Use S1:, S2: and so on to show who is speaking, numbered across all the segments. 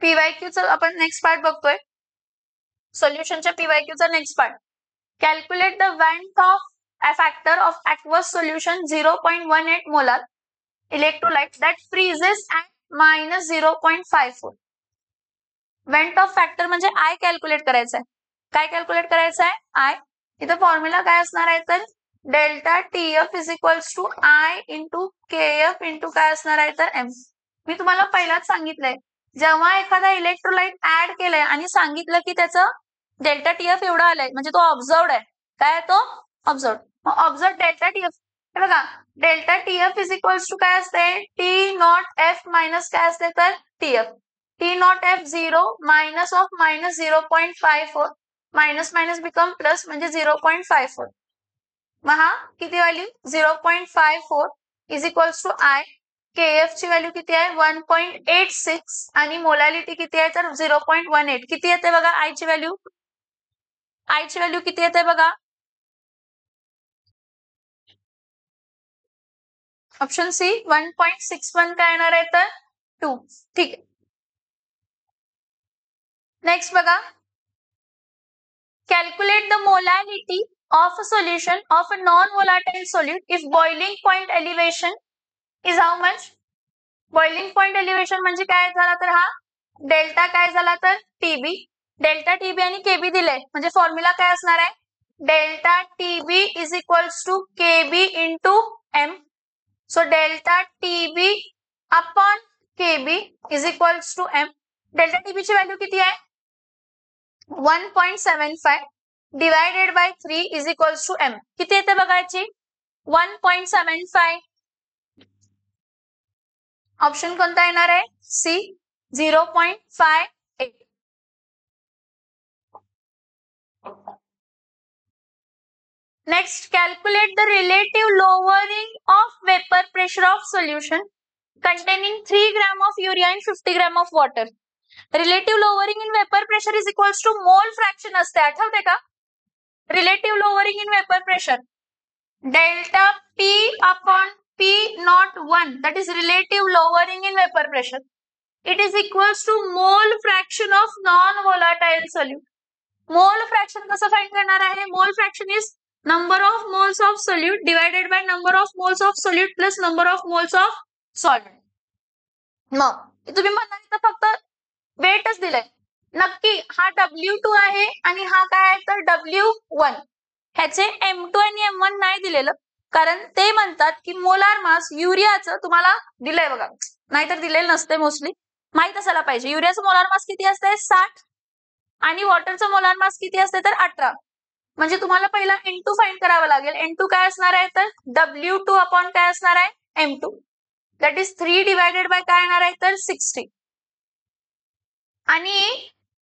S1: पीवायक्यूचा आपण next part बघतोय. सोल्युशनच्या पीवायक्यूचा next part. Calculate the van't Hoff a factor of aqueous solution 0.18 molar electrolyte that freezes at minus 0.54. Went of factor म्हणजे I calculate करायचं आहे. काय कॅल्क्युलेट करायचं आहे? आय. इथं फॉर्म्युला काय असणार आहे तर delta TF is equals to i into KF into काय असणार आहे तर एम. मी तुम्हाला पहिलाच सांगितलंय, जेव्हा एखादा इलेक्ट्रोलाइट ऍड केलंय आणि सांगितलं की त्याचं डेल्टा टीएफ एवढा आलाय म्हणजे तो ऑब्झर्व्ड आहे. काय तो? ऑब्झर्व्ड. मग ऑब्झर्व डेल्टा टीएफ हे बघा, delta TF is equals to काय असते? टी नॉट एफ मायनस काय असते तर TF. T not F 0 minus of minus 0.54 minus minus become plus म्हणजे 0.54. मग हा किती value? 0.54 is equals to i. KF ची व्हॅल्यू किती आहे? 1.86 आणि मोलॅलिटी किती आहे तर 0.18. किती येते बघा आय ची व्हॅल्यू? आय ची व्हॅल्यू किती येते बघा? ऑप्शन सी 1.61 काय येणार आहे तर 2. ठीक आहे. नेक्स्ट बघा, calculate the molality of a solution of a non-volatile solute if boiling point elevation is how much? Boiling point elevation म्हणजे काय झाला तर हा डेल्टा काय झाला तर टीबी. डेल्टा टीबी आणि केबी दिले म्हणजे फॉर्म्युला काय असणार आहे? Delta TB is equals to KB into m. So delta TB upon KB is equals to M. Delta TB ची व्हॅल्यू किती आहे? 1.75 divided by 3 is equals to m. किती येते बघायची? 1.75. ऑप्शन कोणता येणार आहे? C 0.58. Next, calculate the relative lowering of vapour pressure of solution containing 3 grams of urea and 50 grams of water. Relative lowering in vapor pressure is equals to mole fraction असते. आठवते का? Relative lowering in vapor pressure delta P upon P not 1, that is relative lowering in vapor pressure. It is equals to mole fraction of non-volatile solute. Mole fraction कसं find करणार आहे? Mole fraction is number of moles of solute divided by number of moles of solute plus number of moles of solvent. मग तुम्ही म्हणाल तर फक्त वेटच दिलंय. नक्की हा W2 आहे आणि हा काय आहे तर W1. ह्याचे M2 आणि M1 नाही दिलेलं कारण ते म्हणतात की मोलार मास युरियाचं तुम्हाला दिलंय बघा, नाहीतर दिलेलं नसते. मोस्टली माहित असायला पाहिजे. युरियाचं मोलार मास किती असते? 60 आणि वॉटरचं मोलार मास किती असते तर 18. म्हणजे तुम्हाला पहिला N2 फाइंड करावं लागेल. N2 काय असणार आहे तर W2 अपॉन काय असणार आहे? M2. That is 3 divided by काय येणार आहे तर 60. आणि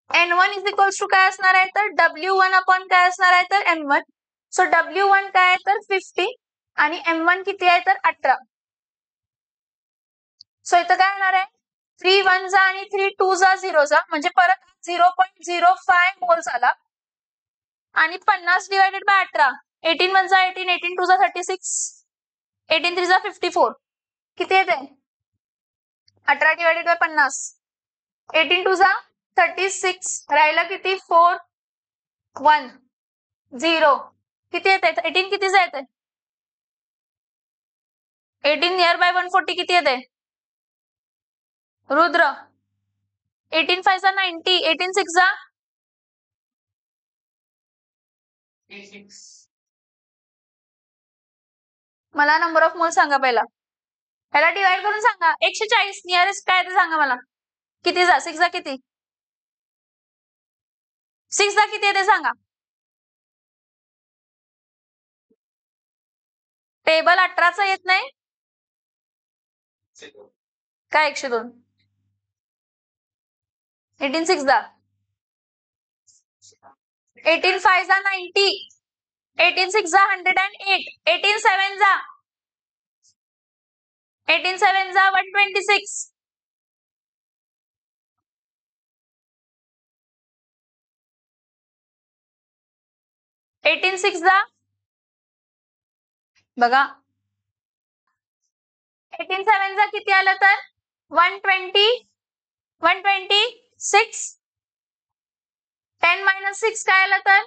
S1: N1 इज इक्वल्स टू काय असणार आहे तर W1 अपॉन काय असणार आहे तर M1. सो W1 काय आहे तर 50 आणि M1 किती आहे तर 18. सो इथं काय होणार आहे? 3 1 जा आणि 3 2 जा 0 जा म्हणजे परत 0.05 मोल्स आला आणि 50 डिवायडेड बाय 18. 18 1 जा 18, 18 2 जा 36, 18 3 जा 54. किती येते? 18 डिवायडेड बाय 50. 18 2 जा 36. राहिला किती? 4 1 0. किती येते? 18 किती येते? 18 नियर बाय 140 किती येते? रुद्र 18 5 जा 90, 18 6 जा 36. मला नंबर ऑफ मोल सांगा पहिला. याला डिवाइड करून सांगा. 140 नियरेस्ट काय ते सांगा मला. किती जा? 6 जा किती? 6 जा किती येते सांगा. टेबल 18चा येत नाही काय? 102. 18 6 जा 18 5 जा 90, 18 6 जा 108, 18 7 जा 18 7 जा 126. एटीन 6 जा बघा 18 7 जा किती आलं तर 120, 120 6. 10 minus 6 काय आलं तर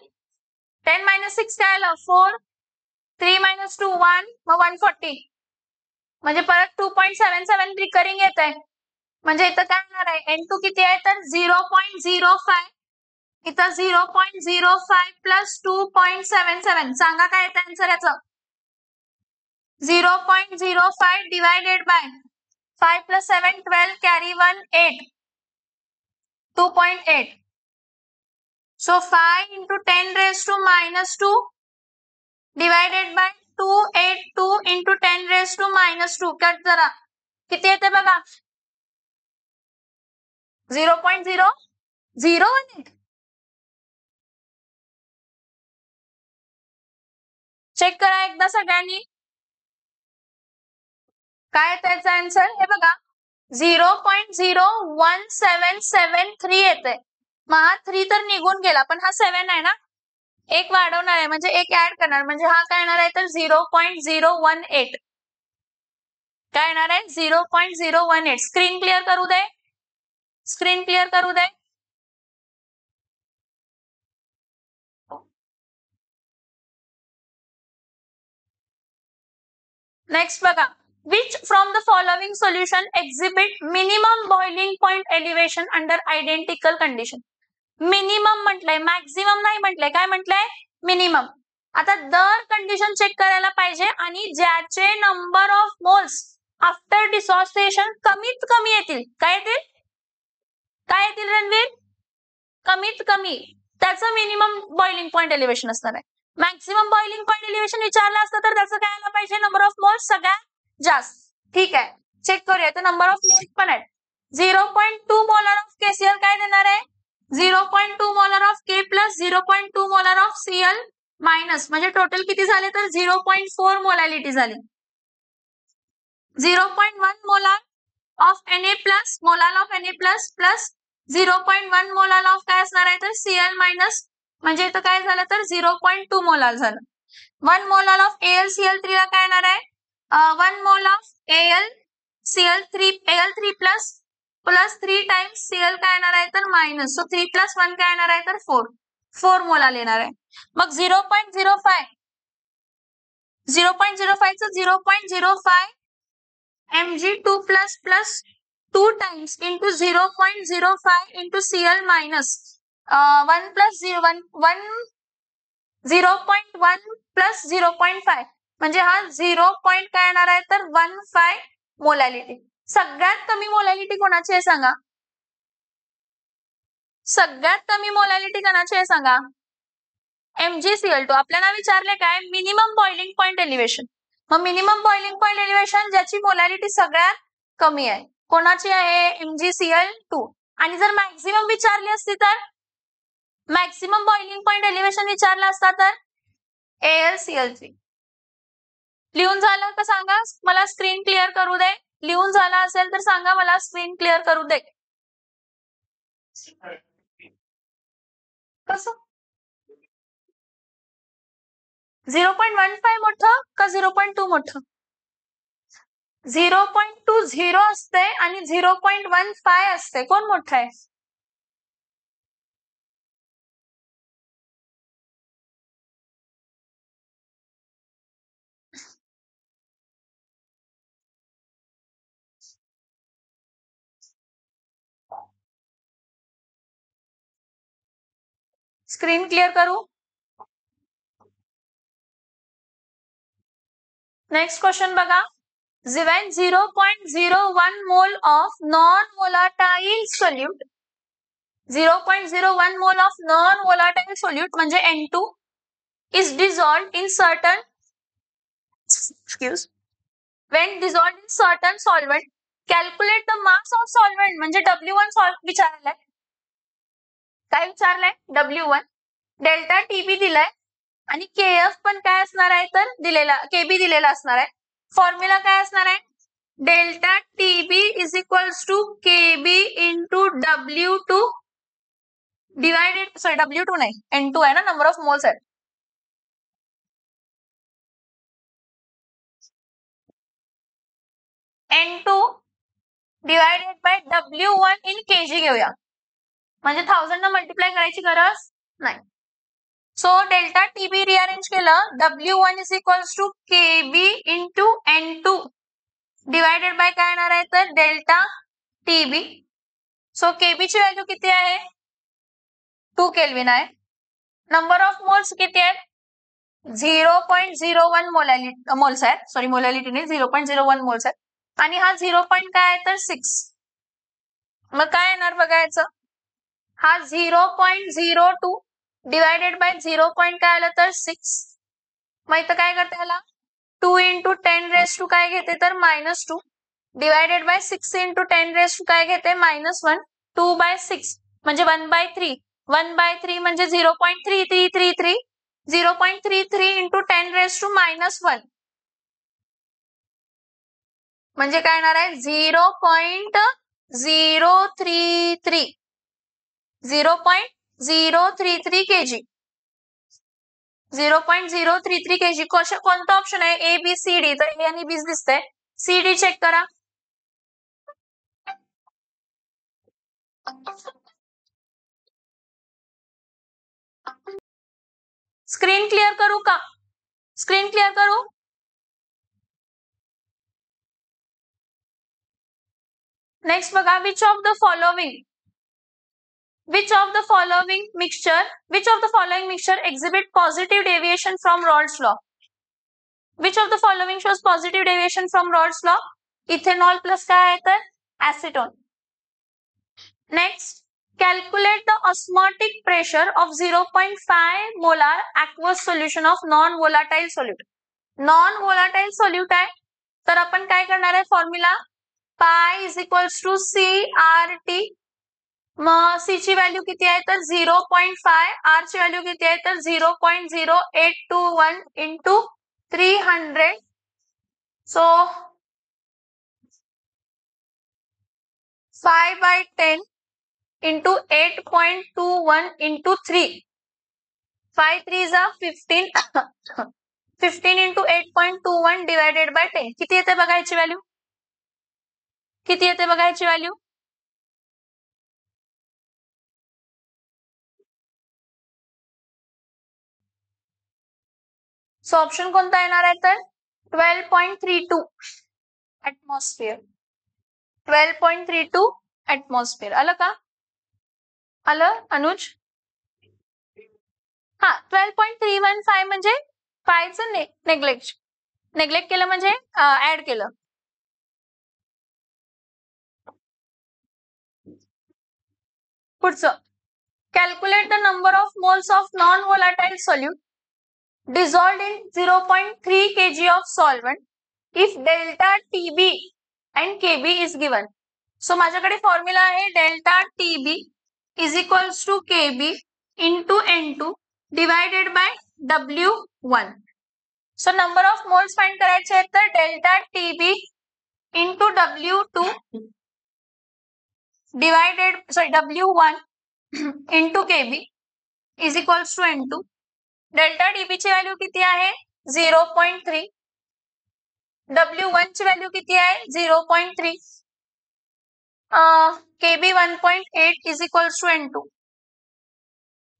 S1: 10 minus 6 काय आलं 4. 3 minus 2 1 मग 140 म्हणजे परत 2.77 रिकरिंग येत आहे. म्हणजे इथं काय होणार आहे N2 किती आहे तर 0.05. इथं 0.05 प्लस 2.77 सांगा काय येतं आन्सर याचं 0.05 divided by 5 plus 7 12 carry 1 8 2.8. So 5 into 10 raised to minus 2 divided by 282 into 10 raised to minus 2. Cut जरा किती येते बघा 0.001. चेक करा एकदा सगळ्यांनी काय त्याचा आन्सर हे बघा 0.01773 येते. मग हा 3 तर निघून गेला पण हा 7 आहे ना एक वाढवणार आहे म्हणजे एक ऍड करणार म्हणजे हा काय येणार आहे तर 0.018. काय येणार आहे 0.018. स्क्रीन क्लिअर करू दे स्क्रीन क्लिअर करू दे. नेक्स्ट बघा which from the following solution exhibit minimum boiling point elevation under identical condition. Minimum म्हटलंय मॅक्झिमम नाही म्हटलंय काय म्हटलंय मिनिमम. आता दर कंडिशन चेक करायला पाहिजे आणि ज्याचे नंबर ऑफ मोल्स आफ्टर डिसॉसिएशन कमीत कमी येतील काय येतील रणवीर कमीत कमी त्याचं मिनिमम बॉइलिंग पॉइंट एलिव्हेशन असणार आहे. मॅक्झिमम बॉइलिंग पॉइंट एलिव्हेशन विचारलं असतं तर त्याचं काय आलं पाहिजे नंबर ऑफ मोल्स सगळ्यात जास्त. ठीक आहे चेक करूया तर नंबर ऑफ मोल्स पण आहेत 0.2 मोलर ऑफ केसीएल काय देणार आहे 0.2 molar of K plus 0.2 molar of Cl minus म्हणजे टोटल किती झाले तर 0.4 मोलॅलिटी झाली. 0.1 molar of Na plus molar of Na plus plus 0.1 molar of काय असणार आहे तर सीएल मायनस म्हणजे इथं काय झालं तर 0.2 मोलार झालं. 1 मोलार ऑफ AlCl3 ला काय येणार आहे 1 mole of AlCl3 plus plus 3 times Cl काय येणार आहे तर मायनस सो 3 प्लस 1 काय येणार आहे तर 4 मोलार येणार आहे. मग 0.05 च 0.05 Mg2 plus plus 2 times into 0.05 into Cl minus 1 plus 0.1 plus 0.5 म्हणजे हा 0. काय येणार आहे तर 15 मोलॅलिटी. सगळ्यात कमी मोलॅलिटी कोणाची आहे सांगा सगळ्यात कमी मोलॅलिटी कोणाची आहे सांगा MgCl2. आपल्याला विचारले काय मिनिमम बॉइलिंग पॉइंट एलिव्हेशन मग मिनिमम बॉइलिंग पॉइंट एलिव्हेशन ज्याची मोलॅलिटी सगळ्यात कमी आहे कोणाची आहे MgCl2. आणि जर मॅक्झिमम विचारली असती तर मॅक्झिमम बॉइलिंग पॉइंट एलिव्हेशन विचारलं असता तर AlCl3. लिहून झालं का सांगा मला स्क्रीन क्लिअर करू दे. लिहून झाला असेल तर सांगा मला स्क्रीन क्लिअर करू दे. कसं 0.15 मोठं का 0.2 मोठं 0.20 असते आणि 0.15 असते कोण मोठं आहे स्क्रीन क्लिअर करू. नेक्स्ट क्वेश्चन बघा when 0.01 mole of non-volatile solute 0.01 mole of non-volatile solute म्हणजे N2 is dissolved in certain when dissolved in certain solvent calculate the mass of solvent म्हणजे W1 विचारलंय काय विचारलंय W1 डेल्टा TB दिलाय आणि KF पण काय असणार आहे तर दिलेला KB दिलेला असणार आहे. फॉर्म्युला काय असणार आहे delta TB is equals to KB into W2 divided W2 नाही N2 आहे ना नंबर ऑफ मोल्स आहेत. N2 divided bye W1 in kg घेऊया म्हणजे 1000 न मल्टिप्लाय करायची गरज नाही. सो डेल्टा टीबी रिअरेंज केलं, W1 is equals to KB into N2 divided by काय येणार आहे तर डेल्टा टीबी. सो केबी ची व्हॅल्यू किती आहे 2 केल्विन आहे. नंबर ऑफ मोल्स किती आहेत 0.01 मोल्स आहेत, सॉरी मोलॅलिटी नाही 0.01 मोल्स आहेत, आणि हा 0. काय आहे तर 6. मग काय येणार बघायचं, हा 0.02 डिवायडेड बाय 0. काय आलं तर 6. मग इथं काय करते याला 2 इंटू 10 रेस टू काय घेते तर -2 divided by 6 into 10 raise to काय घेते -1. 2/6 म्हणजे 1/3. 1/3 म्हणजे 0.3333. 0.33 इंटू 10 रेस टू -1 म्हणजे काय येणार आहे 0.033. 0.033 kg. 0.033 kg. कोणतं ऑप्शन आहे A B C D, तर A आणि B दिसतंय, C D चेक करा. स्क्रीन क्लिअर करू का, स्क्रीन क्लिअर करू. नेक्स्ट बघा, which of the following mixture exhibit positive deviation from Raoult's law? Which of the following shows positive deviation from Raoult's law? Ethanol plus काय आहे तर acetone. Next, calculate the osmotic pressure of 0.5 molar aqueous solution of non-volatile solute. Non-volatile solute आहे तर आपण काय करणार आहे formula पाय इज इक्वल्स टू CRT. मग C ची व्हॅल्यू किती आहे तर 0.5, R ची व्हॅल्यू किती आहे तर 0.0821 इंटू 300. So 5/10 into 8.21 into 3. 5 3 जा 15. 15 इंटू 8.21 डिवायडेड बाय 10 किती येते बघायची व्हॅल्यू, किती येते बघायची व्हॅल्यू. सो ऑप्शन कोणता येणार आहे तर 12.32 ऍटमॉस्फिअर. 12.32 ऍटमॉस्फिअर. आलं का, आलं अनुज. हा 12.315 म्हणजे 5चं नेग्लेक्ट केलं म्हणजे ऍड केलं. पुढचं, calculate the number of moles of non volatile solute dissolved in 0.3 kg of solvent if delta TB and KB is given. So माझ्याकडे फॉर्म्युला आहे delta TB is equals to KB into N2 divided by W1. So number of moles find करायचे आहेत तर delta TB into W2 divided W1 into KB is equals to N2. Delta dB ची value किती आहे 0.3. W1 ची value किती आहे 0.3. KB 1.8 is equals to N2.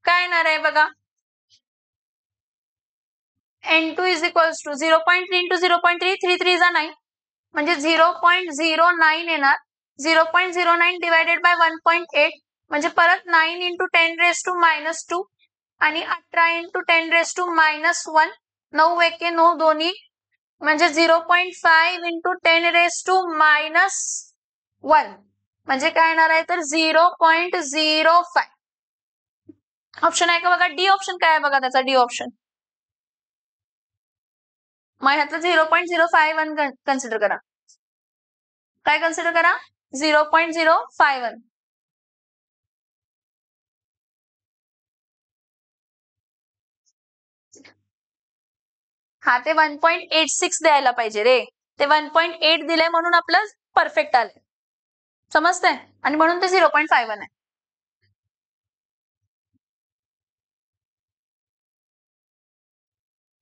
S1: काय येणार आहे बघा N2 is equals to 0.3 into 0.3 3 3 जा 9 म्हणजे 0.09 येणार. 0.09 डिवायडेड बाय 1.8 म्हणजे परत 9 इंटू 10 रेस टू -2 आणि 18 इंटू 10 रेस टू -1. 9 एके 9 दोन्ही म्हणजे 0.5 इंटू 10 रेस टू -1 म्हणजे काय येणार आहे तर 0.05. ऑप्शन आहे का बघा, डी ऑप्शन काय आहे बघा त्याचा, डी ऑप्शन. मग ह्यातलं 0.051 कन्सिडर करा. काय कन्सिडर करा 0.051. हा ते 1.86 द्यायला पाहिजे रे, ते 1.8 दिले म्हणून आपलं परफेक्ट आले, समजतंय, आणि म्हणून ते 0.51 आहे.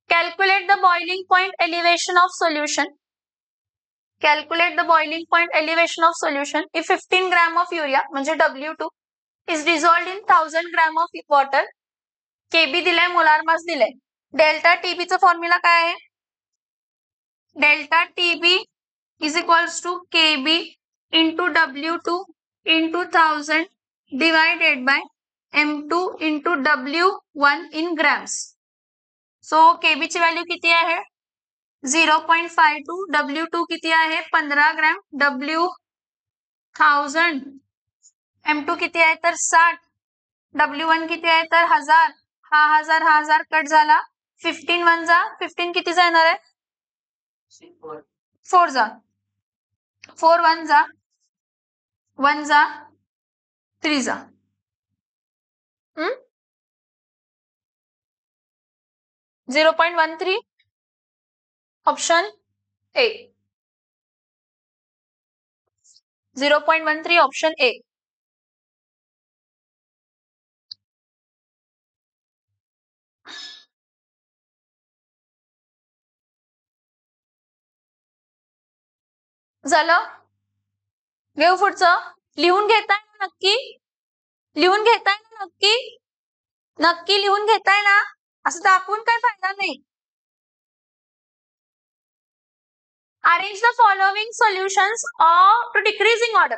S1: Calculate the boiling point elevation of solution. Calculate the boiling point elevation of solution if 15 gram of urea म्हणजे W2 is dissolved in 1000 gram of water. KB दिलाय, मोलार मास दिलाय. डेल्टा टीबीचा फॉर्म्युला काय आहे? Delta TB is equals to KB into W2 into 1000 divided by M2 into W1 in grams. So KB ची value किती आहे? 0.52. W2 किती आहे? 15 ग्रॅम. W1000. M2 किती आहे तर 60. W1 किती आहे तर 1000. हा 1000 कट झाला. 15 1 जा. 15 किती जाणार आहे? 4 जा. 4 1 जा. 1 जा. 3 जा. 0.13. Option A. 0.13 option A. झालं? घेऊ पुढचं. लिहून घेताय ना नक्की? लिहून घेताय ना नक्की? नक्की लिहून घेताय ना? असं दाखवून काय फायदा नाही. Arrange the following solutions to decreasing order.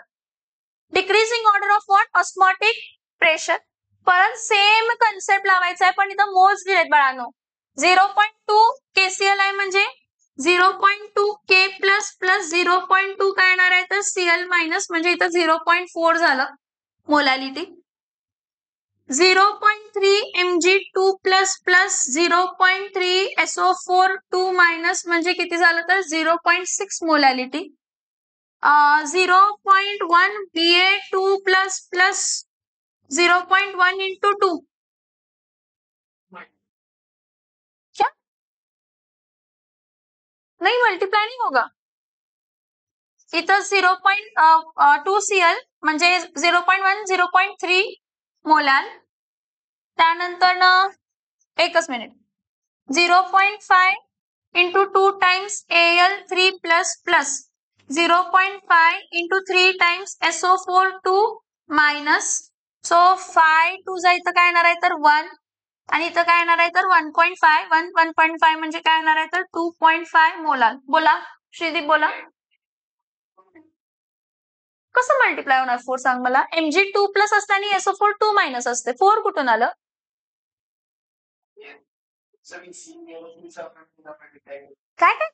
S1: Decreasing order of what? Osmotic pressure. परत सेम कन्सेप्ट लावायचा आहे, पण इथं मोल्स दिलेत बाळांनो. 0.2 KCl आहे म्हणजे 0.2 K प्लस प्लस 0.2 काय येणार आहे तर Cl मायनस, म्हणजे इथं 0.4 झालं molality. 0.3 Mg2 plus plus 0.3 SO4 2 minus, म्हणजे किती झालं तर 0.6 molality. 0.1 Ba2 plus plus 0.1 into 2. क्या नहीं मल्टीप्लाई नहीं होगा. इथं 0.2 Cl म्हणजे 0.1 0.3 मोलाल. त्यानंतर एकच minute 0.5 into 2 times Al3 plus plus 0.5 into 3 times SO4 2 minus. So 5 2 जा इथं काय येणार आहे तर 1 आणि इथं काय येणार आहे तर 1.5. 1.5 म्हणजे काय येणार आहे तर 2.5 मोलाल. बोला श्रीदीप, बोला कसं मल्टिप्लाय होणार 4 सांग मला. Mg2 प्लस असते आणि SO4 2 मायनस असते. 4 कुठून आलं? काय काय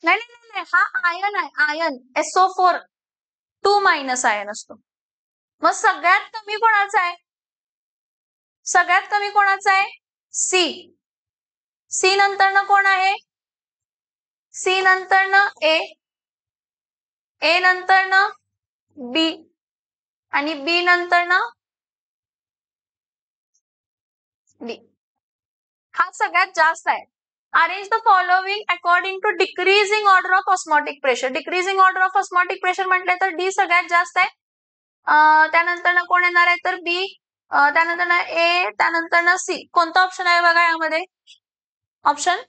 S1: नाही नाही नाही, हा आयन आहे. आयन SO4 2 मायनस आयन असतो. मग सगळ्यात कमी कोणाचा आहे? सगळ्यात कमी कोणाचा आहे? सी. सी नंतर ना कोण आहे? सी नंतर ना ए. ए नंतर ना बी आणि बी नंतर ना डी. हा सगळ्यात जास्त आहे. Arrange the following according to decreasing order of osmotic pressure. Decreasing order of osmotic pressure म्हटलं तर डी सगळ्यात जास्त आहे. त्यानंतर ना कोण येणार आहे तर बी, त्यानंतर ना ए, त्यानंतर ना सी. कोणता ऑप्शन आहे बघा यामध्ये? ऑप्शन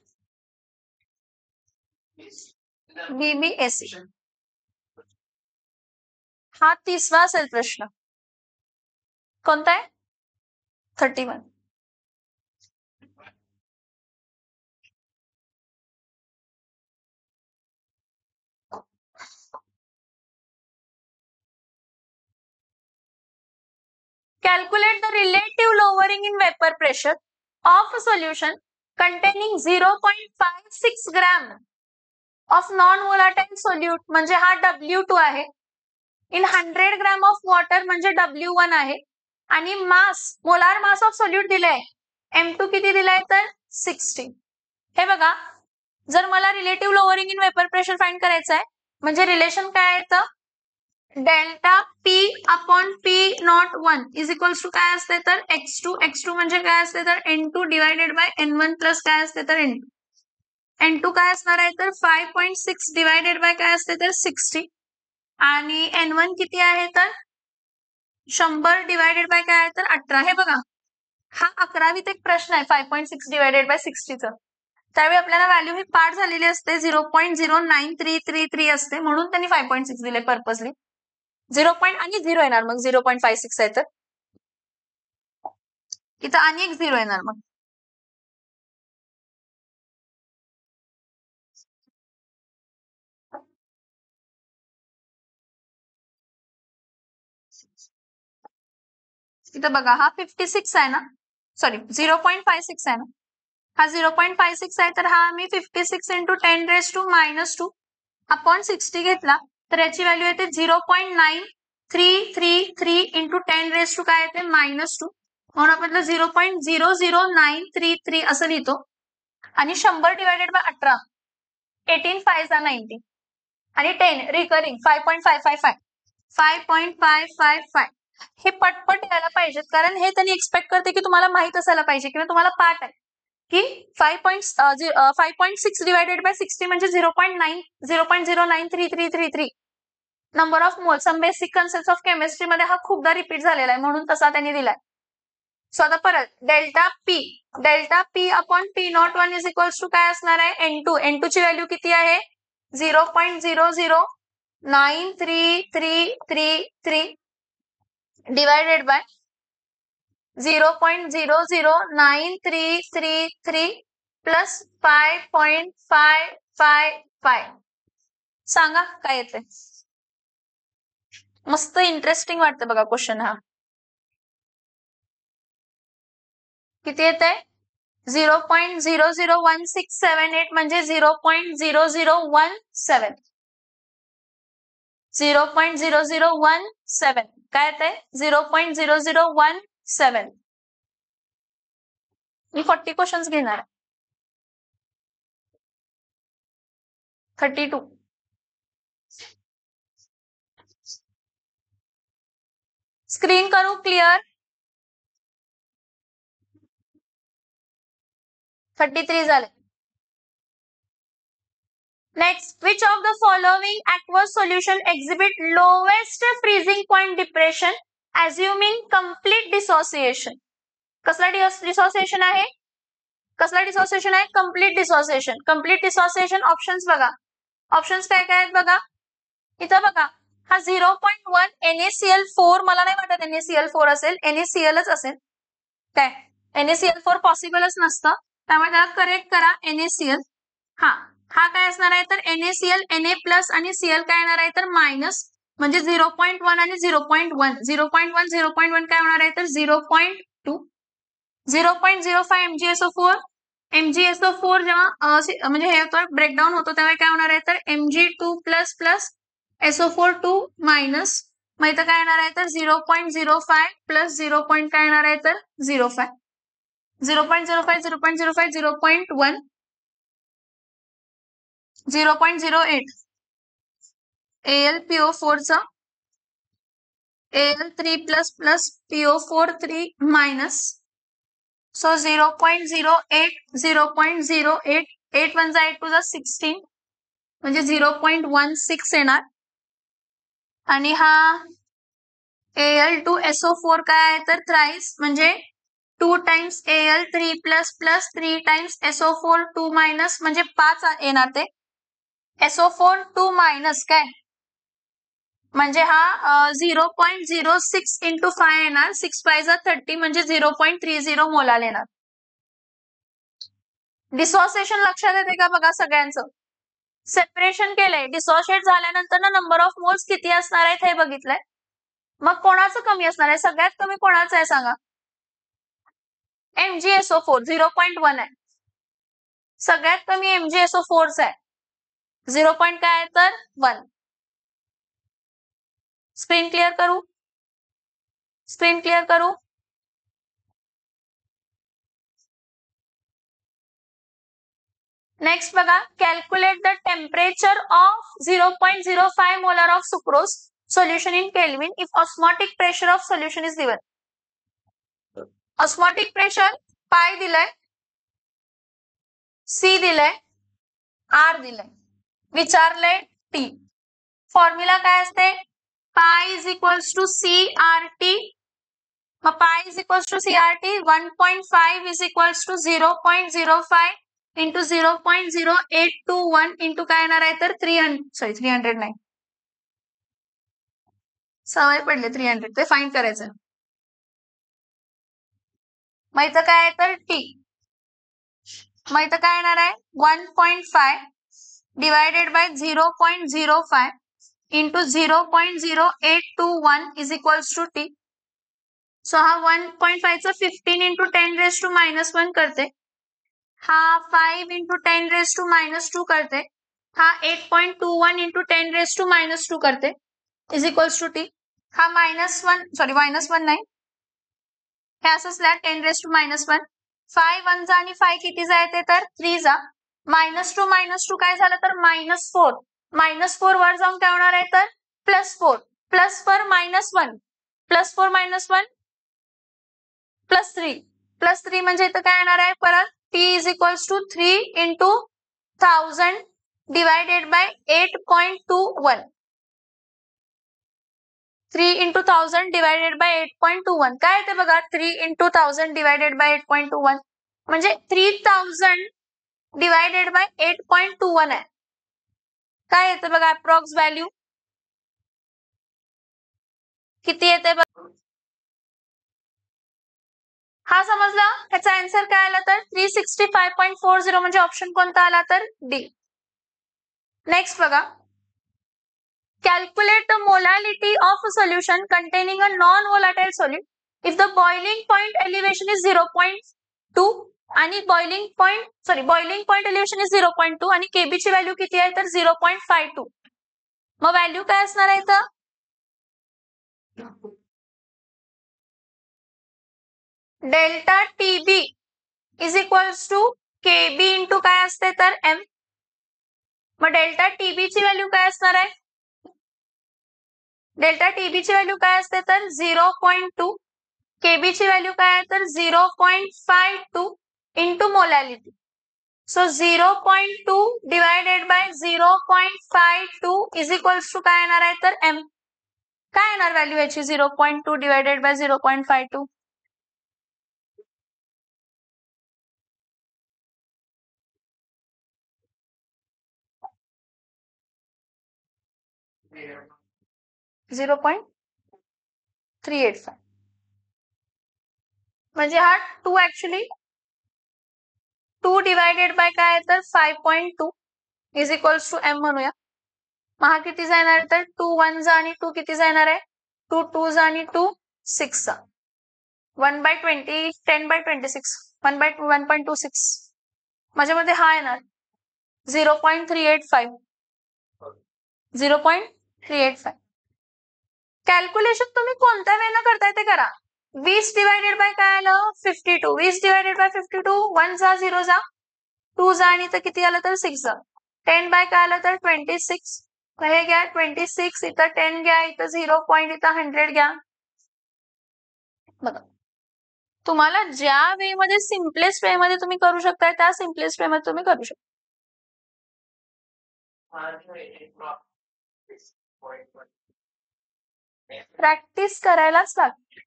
S1: बी बी ए सी. हा 30वा असेल प्रश्न. कोणता आहे? 31. Calculate the relative lowering in vapor pressure of a solution containing 0.56 gram of non-volatile solute, म्हणजे हा W2 आहे, in 100 ग्रॅम ऑफ वॉटर म्हणजे W1 आहे, आणि मास मोलार मास ऑफ सोल्यूट दिलाय M2 किती दिलाय तर 60. हे बघा, जर मला relative lowering in vapour pressure find करायचं आहे म्हणजे रिलेशन काय आहे तर delta P upon P01 is equals to काय असते तर x2 म्हणजे काय असते तर N2 divided by N1 plus काय असते तर N2. N2 काय असणार आहे तर 5.6 डिवाइडेड बाय काय असते तर 60 आणि N1 किती आहे तर 100 डिवाइडेड बाय काय आहे तर 18. हे बघा, हा 11वीत एक प्रश्न आहे 5.6 डिवाइडेड बाय 60 चा. त्यावेळी आपल्याला व्हॅल्यू ही पाठ झालेली असते 0.09333 असते, म्हणून त्यांनी 5.6 दिले पर्पजली. 0 आणि 0 येणार मग 0.56 आहे तर इथं आणि एक 0 येणार मग इथं बघा हा 56 आहे ना सॉरी 0.56 आहे ना हा 0.56 आहे तर हा मी 56 इंटू 10⁻⁻² अपॉन 60 घेतला तर याची व्हॅल्यू येते 0.9333 इंटू 10 काय येते -2 म्हणून आपण 0.00933 असं लिहितो आणि 100 डिवायडेड बाय 18 18 5 90 आणि 10 रिकरिंग 5.555 5.555 हे पटपट यायला पाहिजेत कारण हे त्यांनी एक्सपेक्ट करते की तुम्हाला माहित असायला पाहिजे किंवा तुम्हाला पाठ आहे की 5.6 डिवायडेड बाय 60 म्हणजे 0.09333 number of mole some basic concept of chemistry मध्ये हा खूपदा रिपीट झालेला आहे म्हणून तसा त्यांनी दिलाय सो आता परत delta P upon P01 is equals to काय असणार आहे N2 ची व्हॅल्यू किती आहे 0.0093333 डिवायडेड बाय 0.00933 प्लस 5.555 सांगा काय येते मस्त इंटरेस्टिंग वाटतं बघा क्वेश्चन हा किती येते 0.001678 म्हणजे 0.0017 0.0017 काय येते 0.0017 मी 40 क्वेश्चन्स घेणार 32 स्क्रीन करू क्लियर 33 झाले Next, which of the following aqueous solution exhibit lowest freezing point depression assuming complete dissociation? कसला dissociation आहे? कसला dissociation आहे? Complete dissociation. Complete dissociation options बघा. Options काय काय आहेत बघा. इथं बघा. हा 0.1 NaCl4 मला नाही वाटत NaCl4 असेल. NaClच असेल. काय? NaCl4 पॉसिबलच नसतं. त्यामुळे त्याला करेक्ट करा NaCl. हा काय असणार आहे तर NaCl Na+ आणि Cl काय येणार आहे तर मायनस म्हणजे 0.1 आणि 0.1 0.1 काय होणार आहे तर 0.2 0.05 MgSO4 जेव्हा म्हणजे हे होतं ब्रेकडाऊन होतो तेव्हा काय होणार आहे तर Mg2+ SO4 मायनस मग इथं काय येणार आहे तर 0.05 प्लस 0. काय येणार आहे तर 0.05 0.05 0.05 0.1 0.08 AlPO4 चा Al3+ PO4 मायनस सो 0.08 0.08 8 1 8 2 16 म्हणजे 0.16 येणार आणि हा Al2SO4 काय आहे तर थ्राइस म्हणजे 2 times Al3+ 3 times SO4 2 minus म्हणजे 5 येणार ते SO4 2 मायनस काय म्हणजे हा 0.06 इंटू 5 येणार 6 5 30 म्हणजे 0.30 मोलाल येणार डिसोसिएशन लक्षात येते का बघा सगळ्यांचं सेपरेशन केलंय डिसोशिएट झाल्यानंतर ना नंबर ऑफ मोल्स किती असणार आहेत हे बघितलंय मग कोणाचं कमी असणार आहे सगळ्यात कमी कोणाचं आहे सांगा MgSO4 0.1 आहे सगळ्यात कमी MgSO4 चा आहे 0. काय आहे तर 1 स्क्रीन क्लियर करू नेक्स्ट बघा calculate the temperature of 0.05 molar of sucrose solution in kelvin if osmotic pressure of solution is given osmotic pressure पाय दिलंय C दिलंय R दिलंय विचारलंय T फॉर्म्युला काय असते पाय इज इक्वल्स टू CRT मग pi is equals to CRT 1.5 is equals to 0.05 into 0.0821 into काय येणार आहे तर 300 नाही सवय पडले 300 ते फाइंड करायचं. मग इथं काय आहे तर टी. मग इथं काय येणार आहे 1.5 divided by 0.05 into 0.0821 is equals to T. So हा 1.5 चा 15 इंटू 10 रेज टू -1 करते. हा 5 इंटू 10 रेज टू -2 करते. हा 8.21 इंटू 10 रेज टू -2 करते इज इक्वल्स टू टी. हा -1 नाही, हे असंच लिहा 10 रेज टू -1. 5 1 जा आणि 5 किती जा येते तर 3 जा. -2 काय झालं तर -4. -4 वर जाऊन काय होणार आहे तर +4. +4 -1 +4 -1 +3 +3 म्हणजे इथं काय येणार आहे परत t is equals to 3 into 1000 divided by 8.21. 3 into 1000 divided by 8.21 काय येते बघा 3 इंटू 1000 डिवायडेड बाय 8.21 म्हणजे 3000 डिवायडेड बाय 8.21 आहे. काय येते बघा अप्रॉक्स व्हॅल्यू किती येते बघा. हा समजला. ह्याचा आन्सर काय आला तर 365.40 म्हणजे ऑप्शन कोणता आला तर डी. नेक्स्ट बघा calculate the molality of a solution containing a non-volatile solid if the boiling point elevation is 0.2 आणि boiling point elevation is 0.2 आणि Kb ची व्हॅल्यू किती आहे तर 0.52. मग व्हॅल्यू काय असणार आहे इथं delta TB is equals to KB into काय असते तर एम. मग डेल्टा टीबी ची व्हॅल्यू काय असणार आहे डेल्टा टीबी ची व्हॅल्यू काय असते तर 0.2. केबी ची व्हॅल्यू काय आहे तर 0.52 into molality. So 0.2 divided by 0.52 is equals to काय येणार आहे तर एम. काय येणार व्हॅल्यू याची 0.2 डिवायडेड बाय 0.52 0.385 म्हणजे हा 2 ऍक्च्युली 2 डिवायडेड बाय काय तर 5.2 इज इक्वल्स टू एम म्हणूया. मग हा किती जाणार तर 2 1 जा आणि 2 किती जाणार आहे 2 2 जा आणि 2 6 जा 1/20 10/26 1/1.26 माझ्यामध्ये हा येणार 0.385 0.385. कॅल्क्युलेशन तुम्ही कोणत्या वेळेला करताय ते करा. 20 डिवायडेड बाय काय आलं 52 20 डिवायडेड बाय 52 1 जा 0 जा 2 जा आणि इथं किती आलं तर 6 जा 10 बाय काय आलं तर 26. हे घ्या 26 इथं 10 घ्या इथं 0 पॉईंट इथं 100 घ्या. बघा तुम्हाला ज्या वे मध्ये सिम्पलेस्ट वे मध्ये तुम्ही करू शकताय त्या सिम्पलेस्ट वे मध्ये तुम्ही करू शकता. प्रॅक्टिस करायलाच लागते.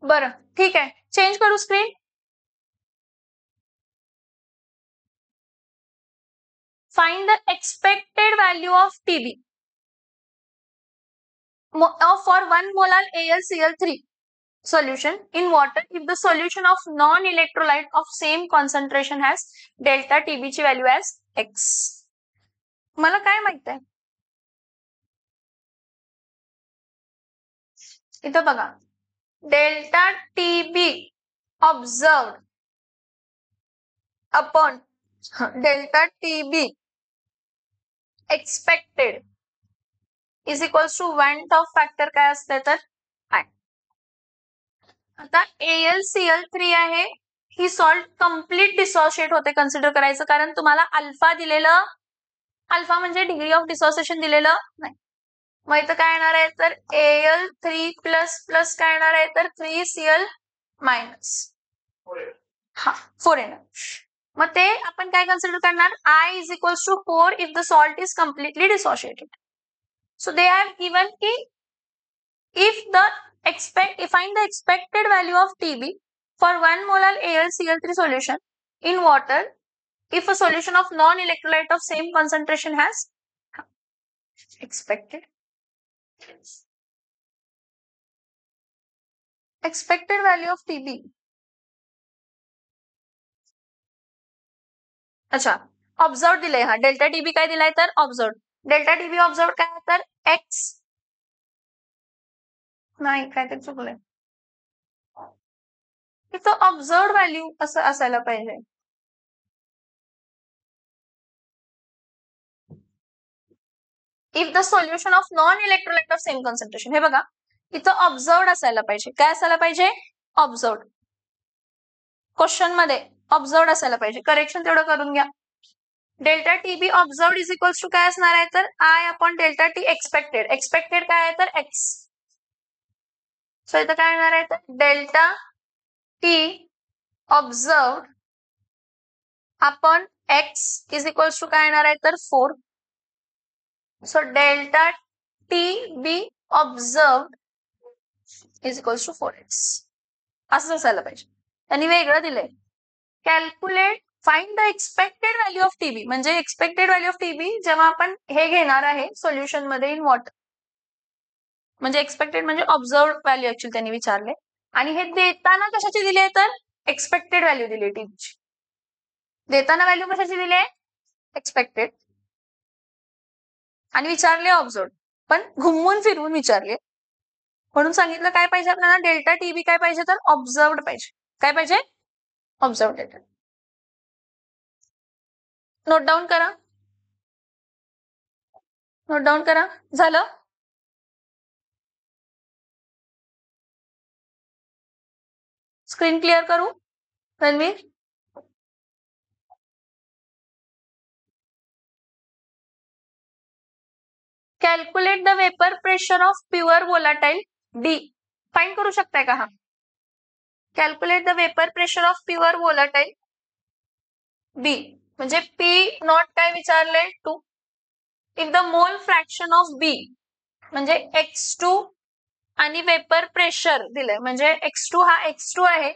S1: बरं ठीक आहे चेंज करू screen. Find the expected value of TB for 1 molar AlCl3 solution in water if the solution of non-electrolyte of same concentration has delta TB ची value as X. मला काय माहित आहे इथं बघा delta TB observed upon delta TB expected is equals to Van't Hoff factor काय असते तर I. आता AlCl3 आहे ही सॉल्ट कम्प्लीट डिसोशिएट होते कन्सिडर करायचं कारण तुम्हाला अल्फा दिलेलं अल्फा म्हणजे डिग्री ऑफ डिसोसिएशन दिलेलं नाही. मग इथं काय येणार आहे तर Al3+ काय येणार आहे तर 3Cl- हा 4 येणार. मग ते आपण काय कन्सिडर करणार I is equals to 4 if the salt is completely dissociated. So they have given ki if find the expected value of TB for 1 molar AlCl3 solution in water if a solution of non-electrolyte of same concentration has expected value of TB. अच्छा, observe दिलंय हा delta TB काय दिलाय तर observe. Delta TB observe काय तर x नाही काहीतरी चुकलंय. इथं ऑब्झर्व व्हॅल्यू असं असायला पाहिजे. If the solution of non electrolyte of same concentration. हे बघा इथं ऑब्झर्व असायला पाहिजे. काय असायला पाहिजे? ऑब्झर्व. क्वेश्चन मध्ये ऑब्झर्व असायला पाहिजे. करेक्शन तेवढं करून घ्या. Delta TB observe is equals to काय असणार आहे तर i upon delta T expected. Expected काय आहे तर एक्स. सो इथं काय येणार आहे तर delta T observe upon X is equals to काय येणार आहे तर 4. So delta T B observe is equals to 4x. असं असायला पाहिजे. त्यांनी वेगळं दिलंय. Calculate find the expected value of TB. म्हणजे एक्सपेक्टेड व्हॅल्यू ऑफ टीबी जेव्हा आपण हे घेणार आहे सोल्युशन मध्ये इन वॉटर. म्हणजे एक्सपेक्टेड म्हणजे ऑब्झर्व व्हॅल्यू ऍक्च्युअली त्यांनी विचारले. आणि हे देताना कशाची दिली आहे तर एक्सपेक्टेड व्हॅल्यू दिली आहे टीबीची. देताना व्हॅल्यू कशाची दिली आहे एक्सपेक्टेड आणि विचारले ऑब्झर्व. पण घुमवून फिरवून विचारले म्हणून सांगितलं काय पाहिजे आपल्याला डेल्टा टीबी काय पाहिजे तर ऑब्झर्वड पाहिजे. काय पाहिजे? Observe delta. नोट डाऊन करा. नोट डाऊन करा. झालं? स्क्रीन क्लिअर करू Ranveer? Calculate the vapour pressure of pure volatile D. Find करू शकताय का हा? Calculate the vapour pressure of pure volatile B. म्हणजे पी नॉट काय विचारलंय 2. If the mole fraction of B म्हणजे x2 आणि वेपर प्रेशर दिलंय म्हणजे x2 हा x2 आहे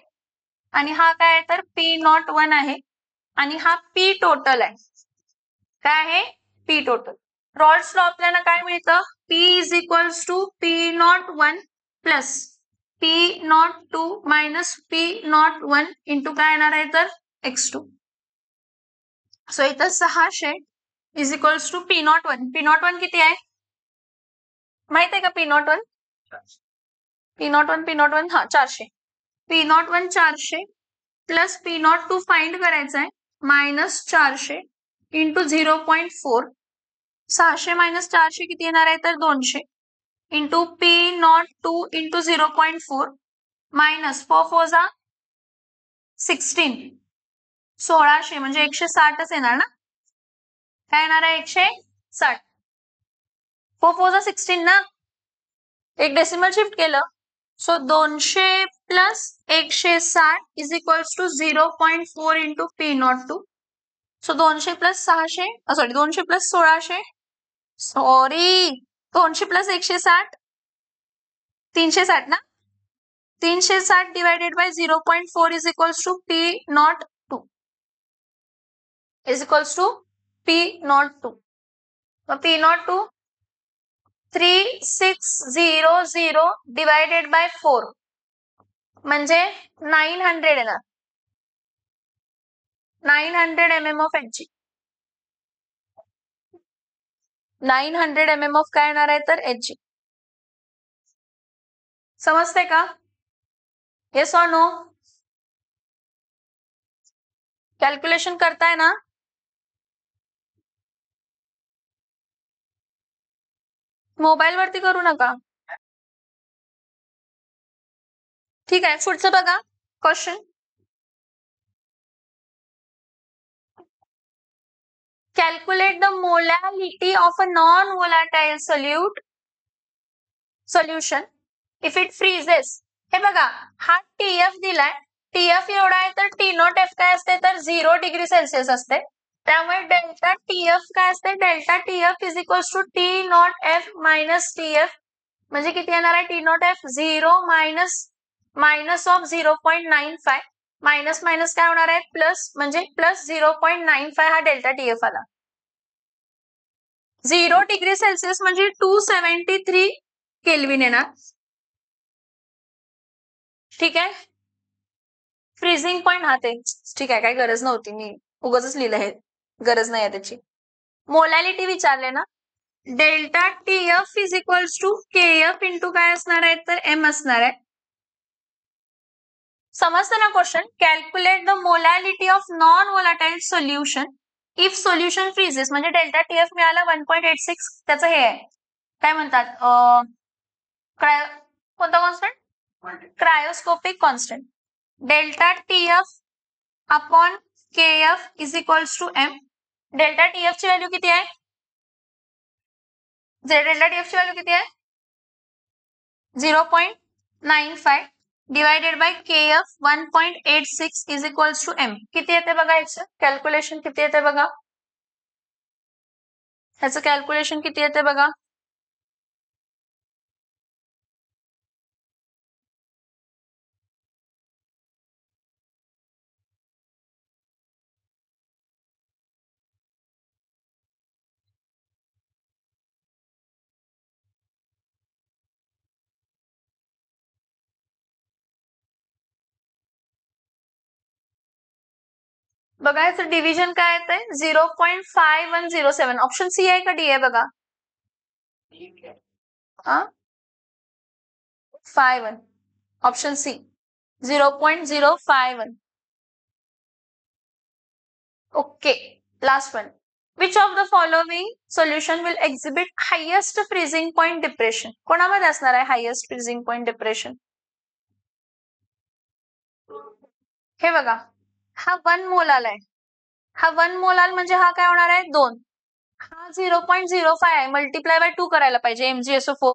S1: आणि हा काय आहे तर P01 आहे आणि हा P टोटल आहे. काय आहे? P total. रॉल्स लॉ आपल्याला काय मिळतं? P is equals to P01 plus P02 minus P01 into काय येणार आहे तर x2. सो इथं 600 is equals to P01. P01 किती आहे माहित आहे का? P01 हा 400. P01 400 प्लस P02 फाइंड करायचं आहे मायनस 400 इंटू 0.4. 600 मायनस 400 किती येणार आहे तर 200 इंटू P02 इंटू 0.4 मायनस 4 16 1600 म्हणजे 160च येणार ना. काय येणार आहे 160. 4 16 ना. एक डेसिमल शिफ्ट केलं. So 200 plus 160 is equals to 0.4 into P02. So 200 plus 600 sorry 200 plus 1600 sorry 200 plus 160 360 ना. 360 divided by 0.4 is equals to P02 is equals to P02. P02 3600 divided by 4 म्हणजे 900 येणार. 900 mm of Hg. 900 mm of काय येणार आहे तर Hg. समजते का? Yes और नो? कॅल्क्युलेशन करताय ना? मोबाईल वरती करू नका. ठीक आहे. पुढचं बघा question. Calculate the molality of a non-volatile solution if it freezes. हे बघा हा TF दिलाय. TF एवढा आहे तर T0 F काय असते तर 0 डिग्री सेल्सिअस असते. त्यामुळे डेल्टा TF काय असते? Delta TF is equals to T0 F minus TF म्हणजे किती येणार आहे? T0 F 0 minus of 0.95 minus minus काय होणार आहे, प्लस, म्हणजे प्लस 0.95 हा डेल्टा टीएफ आला. 0 डिग्री सेल्सिअस म्हणजे 273 केल्विन येणार. ठीक आहे. फ्रीजिंग पॉईंट हा ते ठीक आहे, काही गरज नव्हती, मी उगाचच लिहिलं हे, गरज नाही आहे त्याची. मोलॅलिटी विचारले ना, delta TF is equals to KF into काय असणार आहे, तर एम असणार आहे. समजतं ना question. Calculate the molality of non volatile solution if solution freezes, म्हणजे डेल्टा टीएफ मिळाला 1.86, त्याचं हे आहे, काय म्हणतात, कोणता constant, cryoscopic constant. Delta TF upon KF is equals to M. Delta TF ची व्हॅल्यू किती आहे, डेल्टा टीएफ ची व्हॅल्यू किती आहे, 0.95 divided by KF 1.86 is equals to m. किती येते बघा, याचं कॅल्क्युलेशन किती येते बघा, ह्याचं कॅल्क्युलेशन किती येते बघा. बघा याचं डिव्हिजन काय येतंय, 0.5107. ऑप्शन सी आहे का डी आहे बघा. 51, option C 0.051. Okay, last one. Which of the following solution will exhibit highest freezing point depression. कोणामध्ये असणार आहे हायेस्ट फ्रीजिंग पॉइंट डिप्रेशन. हे बघा, हा 1 मोल आलाय, हा 1 मोल आल म्हणजे हा काय होणार आहे 2, हा 0.05 आहे, मल्टिप्लाय बाय 2 करायला पाहिजे MgSO4.